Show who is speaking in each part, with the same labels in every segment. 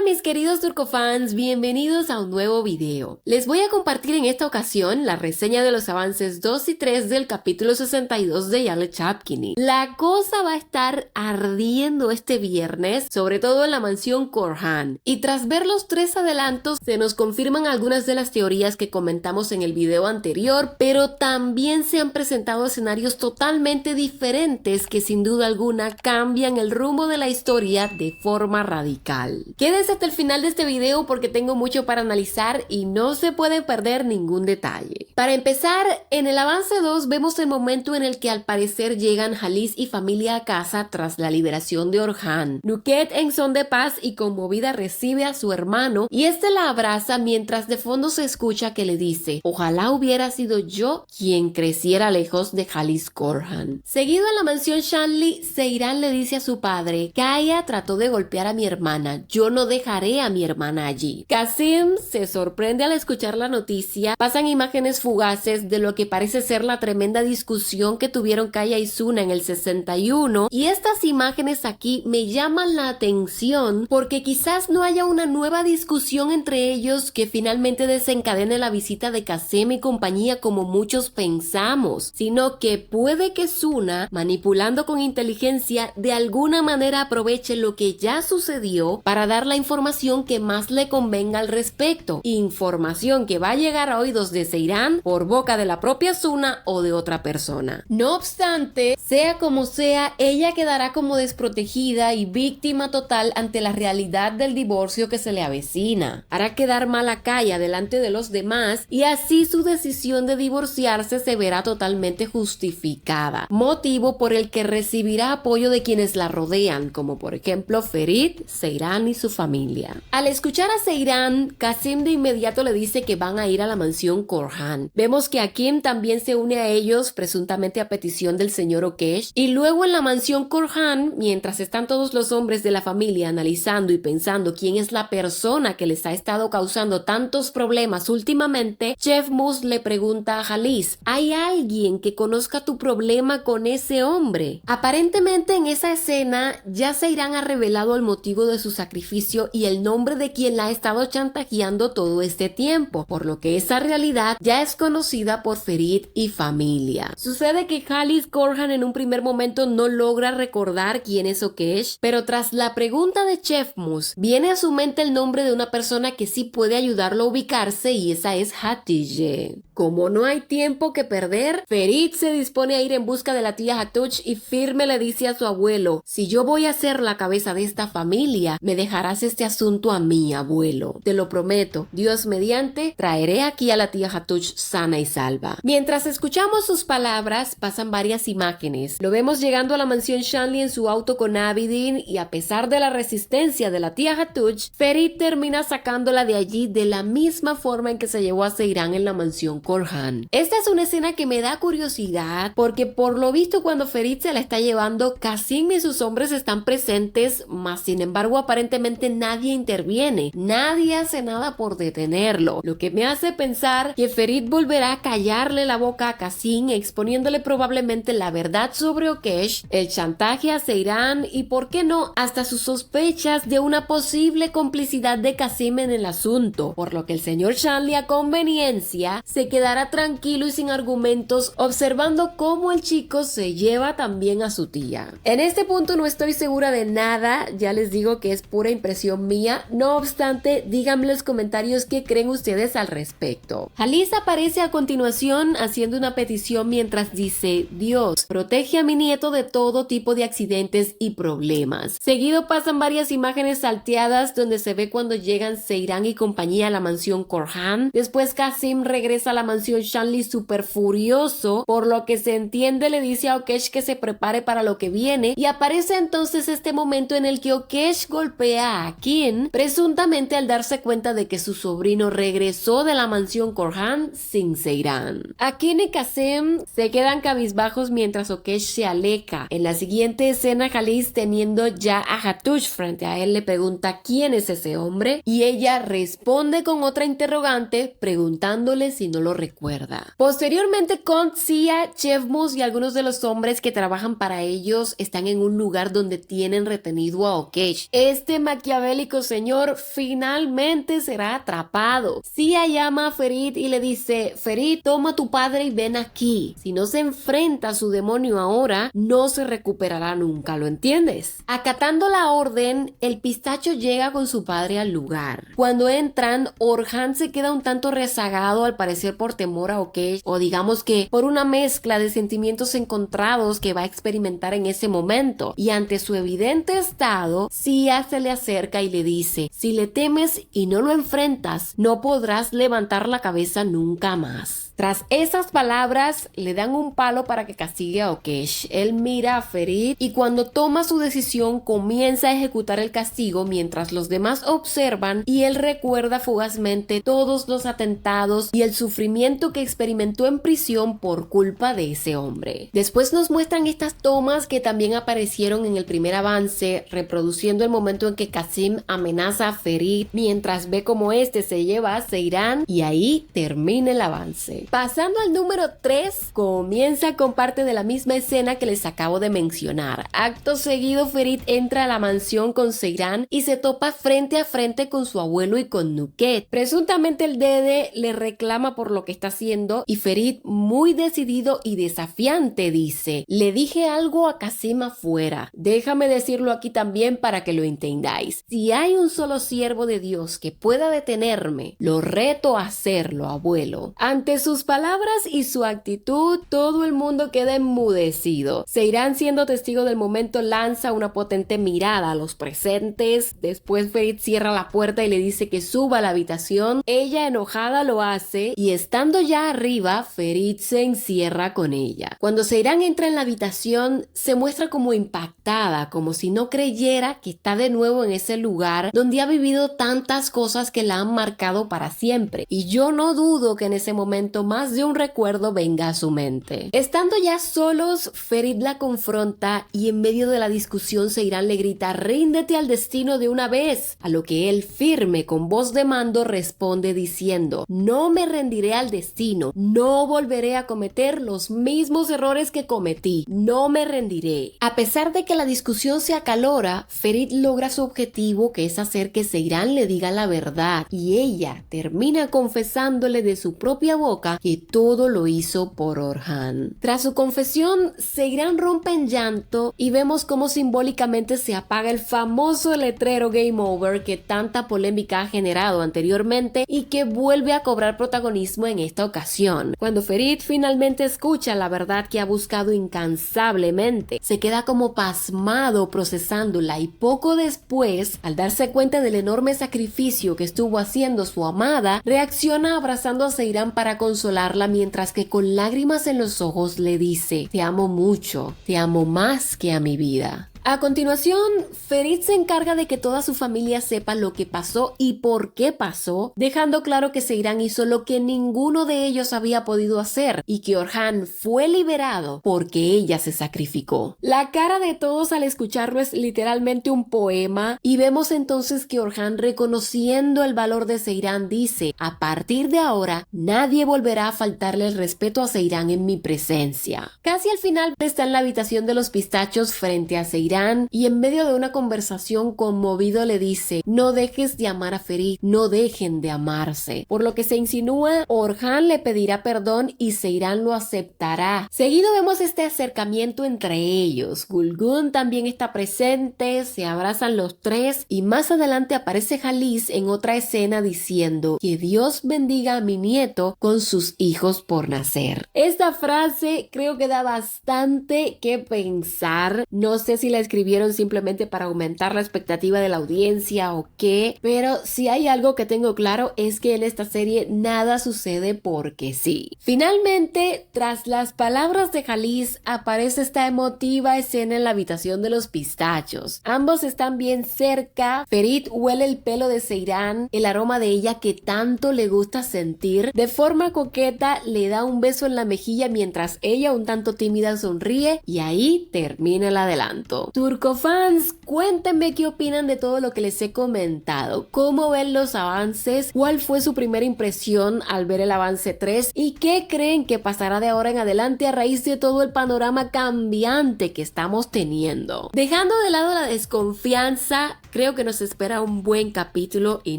Speaker 1: Hola mis queridos turcofans, bienvenidos a un nuevo video. Les voy a compartir en esta ocasión la reseña de los avances 2 y 3 del capítulo 62 de Yale Chapkini. La cosa va a estar ardiendo este viernes, sobre todo en la mansión Korhan. Y tras ver los 3 adelantos, se nos confirman algunas de las teorías que comentamos en el video anterior, pero también se han presentado escenarios totalmente diferentes que sin duda alguna cambian el rumbo de la historia de forma radical. Quédense hasta el final de este video porque tengo mucho para analizar y no se puede perder ningún detalle. Para empezar, en el avance 2 vemos el momento en el que al parecer llegan Jalis y familia a casa tras la liberación de Orhan. Nuket, en son de paz y conmovida, recibe a su hermano y este la abraza mientras de fondo se escucha que le dice: ojalá hubiera sido yo quien creciera lejos de Jalis Korhan. Seguido en la mansión Shanli, Seyran le dice a su padre: Kaya trató de golpear a mi hermana, yo no dejaré a mi hermana allí. Qasim se sorprende al escuchar la noticia. Pasan imágenes fugaces de lo que parece ser la tremenda discusión que tuvieron Kaya y Suna en el 61, y estas imágenes aquí me llaman la atención porque quizás no haya una nueva discusión entre ellos que finalmente desencadene la visita de Qasim y compañía como muchos pensamos, sino que puede que Suna, manipulando con inteligencia, de alguna manera aproveche lo que ya sucedió para dar la información que más le convenga al respecto, información que va a llegar a oídos de Seyran por boca de la propia Suna o de otra persona. No obstante, sea como sea, ella quedará como desprotegida y víctima total ante la realidad del divorcio que se le avecina. Hará quedar mal a Kaya delante de los demás y así su decisión de divorciarse se verá totalmente justificada, motivo por el que recibirá apoyo de quienes la rodean, como por ejemplo Ferit, Seyran y su familia. Al escuchar a Seyran, Qasim de inmediato le dice que van a ir a la mansión Korhan. Vemos que Akim también se une a ellos, presuntamente a petición del señor Okesh, y luego en la mansión Korhan, mientras están todos los hombres de la familia analizando y pensando quién es la persona que les ha estado causando tantos problemas últimamente, Chef Mus le pregunta a Jalis: ¿hay alguien que conozca tu problema con ese hombre? Aparentemente en esa escena ya Seyran ha revelado el motivo de su sacrificio y el nombre de quien la ha estado chantajeando todo este tiempo, por lo que esa realidad ya es conocida por Ferit y familia. Sucede que Jalis Korhan en un primer momento no logra recordar quién es Okesh, pero tras la pregunta de Chef Mus, viene a su mente el nombre de una persona que sí puede ayudarlo a ubicarse y esa es Hatice. Como no hay tiempo que perder, Ferit se dispone a ir en busca de la tía Hatuch y firme le dice a su abuelo: si yo voy a ser la cabeza de esta familia, me dejarás este asunto a mí, abuelo. Te lo prometo, Dios mediante, traeré aquí a la tía Hatuch sana y salva. Mientras escuchamos sus palabras, pasan varias imágenes. Lo vemos llegando a la mansión Shanli en su auto con Abidin y a pesar de la resistencia de la tía Hatuch, Ferit termina sacándola de allí de la misma forma en que se llevó a Seyran en la mansión Korhan. Esta es una escena que me da curiosidad porque por lo visto cuando Ferit se la está llevando, Qasim y sus hombres están presentes, mas sin embargo aparentemente nadie interviene, nadie hace nada por detenerlo, lo que me hace pensar que Ferit volverá a callarle la boca a Qasim, exponiéndole probablemente la verdad sobre Okesh, el chantaje a Seyran y por qué no, hasta sus sospechas de una posible complicidad de Qasim en el asunto, por lo que el señor Shanli a conveniencia se quedará tranquilo y sin argumentos observando cómo el chico se lleva también a su tía. En este punto no estoy segura de nada, ya les digo que es pura impresión mía, no obstante díganme en los comentarios qué creen ustedes al respecto. Jalis aparece a continuación haciendo una petición mientras dice: Dios, protege a mi nieto de todo tipo de accidentes y problemas. Seguido pasan varias imágenes salteadas donde se ve cuando llegan Seyran y compañía a la mansión Korhan. Después Qasim regresa a la mansión Shanli súper furioso, por lo que se entiende le dice a Okesh que se prepare para lo que viene y aparece entonces este momento en el que Okesh golpea a Akin, presuntamente al darse cuenta de que su sobrino regresó de la mansión Korhan sin Seyran. Akin y Qasim se quedan cabizbajos mientras Okesh se aleja. En la siguiente escena, Jalis, teniendo ya a Hatuch frente a él, le pregunta quién es ese hombre y ella responde con otra interrogante preguntándole si no lo recuerda. Posteriormente, Khond, Sia, Chef Mus y algunos de los hombres que trabajan para ellos están en un lugar donde tienen retenido a Okesh. Este maquiavélico maquiavélico señor finalmente será atrapado. Sia llama a Ferit y le dice: Ferit, toma a tu padre y ven aquí. Si no se enfrenta a su demonio ahora, no se recuperará nunca, ¿lo entiendes? Acatando la orden, el pistacho llega con su padre al lugar. Cuando entran, Orhan se queda un tanto rezagado, al parecer por temor a Okesh, o digamos que por una mezcla de sentimientos encontrados que va a experimentar en ese momento. Y ante su evidente estado, Sia se le acerca y le dice: si le temes y no lo enfrentas, no podrás levantar la cabeza nunca más. Tras esas palabras, le dan un palo para que castigue a Okesh. Él mira a Ferit y cuando toma su decisión comienza a ejecutar el castigo mientras los demás observan, y él recuerda fugazmente todos los atentados y el sufrimiento que experimentó en prisión por culpa de ese hombre. Después nos muestran estas tomas que también aparecieron en el primer avance, reproduciendo el momento en que Qasim amenaza a Ferit mientras ve cómo este se lleva a Seyran, y ahí termina el avance. Pasando al número 3, comienza con parte de la misma escena que les acabo de mencionar. Acto seguido, Ferit entra a la mansión con Seyran y se topa frente a frente con su abuelo y con Nuket. Presuntamente el Dede le reclama por lo que está haciendo y Ferit, muy decidido y desafiante, dice: le dije algo a Qasim afuera, déjame decirlo aquí también para que lo entendáis. Si hay un solo siervo de Dios que pueda detenerme, lo reto a hacerlo, abuelo. Ante sus palabras y su actitud, todo el mundo queda enmudecido. Seyran, siendo testigo del momento, lanza una potente mirada a los presentes. Después Ferit cierra la puerta y le dice que suba a la habitación. Ella, enojada, lo hace y estando ya arriba, Ferit se encierra con ella. Cuando Seyran entra en la habitación, se muestra como impactada, como si no creyera que está de nuevo en ese lugar donde ha vivido tantas cosas que la han marcado para siempre. Y yo no dudo que en ese momento más de un recuerdo venga a su mente. Estando ya solos, Ferit la confronta y en medio de la discusión Seyran le grita: ríndete al destino de una vez, a lo que él, firme con voz de mando, responde diciendo: no me rendiré al destino, no volveré a cometer los mismos errores que cometí, no me rendiré. A pesar de que la discusión se acalora, Ferit logra su objetivo, que es hacer que Seyran le diga la verdad, y ella termina confesándole de su propia boca que todo lo hizo por Orhan. Tras su confesión, Seyran rompe en llanto y vemos cómo simbólicamente se apaga el famoso letrero Game Over que tanta polémica ha generado anteriormente y que vuelve a cobrar protagonismo en esta ocasión. Cuando Ferit finalmente escucha la verdad que ha buscado incansablemente, se queda como pasmado procesándola, y poco después, al darse cuenta del enorme sacrificio que estuvo haciendo su amada, reacciona abrazando a Seyran para consolarla, mientras que con lágrimas en los ojos le dice: te amo mucho, te amo más que a mi vida. A continuación, Ferit se encarga de que toda su familia sepa lo que pasó y por qué pasó, dejando claro que Seyran hizo lo que ninguno de ellos había podido hacer y que Orhan fue liberado porque ella se sacrificó. La cara de todos al escucharlo es literalmente un poema, y vemos entonces que Orhan, reconociendo el valor de Seyran, dice: a partir de ahora nadie volverá a faltarle el respeto a Seyran en mi presencia. Casi al final está en la habitación de los pistachos frente a Seyran y en medio de una conversación conmovido le dice: no dejes de amar a Ferit, no dejen de amarse. Por lo que se insinúa, Orhan le pedirá perdón y Seyran lo aceptará. Seguido vemos este acercamiento entre ellos. Gulgun también está presente, se abrazan los tres y más adelante aparece Jalis en otra escena diciendo: que Dios bendiga a mi nieto con sus hijos por nacer. Esta frase creo que da bastante que pensar. No sé si la escribieron simplemente para aumentar la expectativa de la audiencia o qué, pero si hay algo que tengo claro es que en esta serie nada sucede porque sí. Finalmente, tras las palabras de Jalis, aparece esta emotiva escena en la habitación de los pistachos. Ambos están bien cerca. Ferit huele el pelo de Seyran, el aroma de ella que tanto le gusta sentir. De forma coqueta le da un beso en la mejilla mientras ella, un tanto tímida, sonríe, y ahí termina el adelanto. Turcofans, cuéntenme qué opinan de todo lo que les he comentado. ¿Cómo ven los avances? ¿Cuál fue su primera impresión al ver el avance 3? ¿Y qué creen que pasará de ahora en adelante a raíz de todo el panorama cambiante que estamos teniendo? Dejando de lado la desconfianza, creo que nos espera un buen capítulo y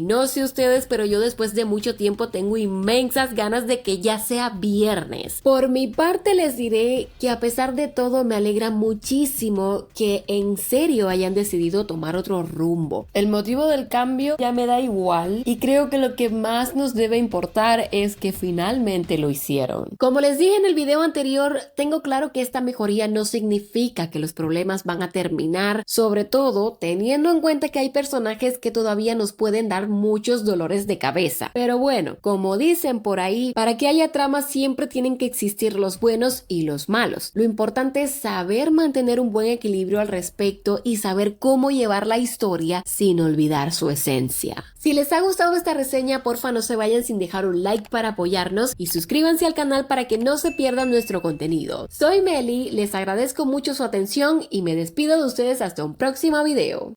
Speaker 1: no sé ustedes, pero yo después de mucho tiempo tengo inmensas ganas de que ya sea viernes. Por mi parte les diré que a pesar de todo me alegra muchísimo que en serio hayan decidido tomar otro rumbo. El motivo del cambio ya me da igual y creo que lo que más nos debe importar es que finalmente lo hicieron. Como les dije en el video anterior, tengo claro que esta mejoría no significa que los problemas van a terminar, sobre todo teniendo en cuenta que hay personajes que todavía nos pueden dar muchos dolores de cabeza. Pero bueno, como dicen por ahí, para que haya trama siempre tienen que existir los buenos y los malos. Lo importante es saber mantener un buen equilibrio al respecto y saber cómo llevar la historia sin olvidar su esencia. Si les ha gustado esta reseña, porfa no se vayan sin dejar un like para apoyarnos y suscríbanse al canal para que no se pierdan nuestro contenido. Soy Meli, les agradezco mucho su atención y me despido de ustedes hasta un próximo video.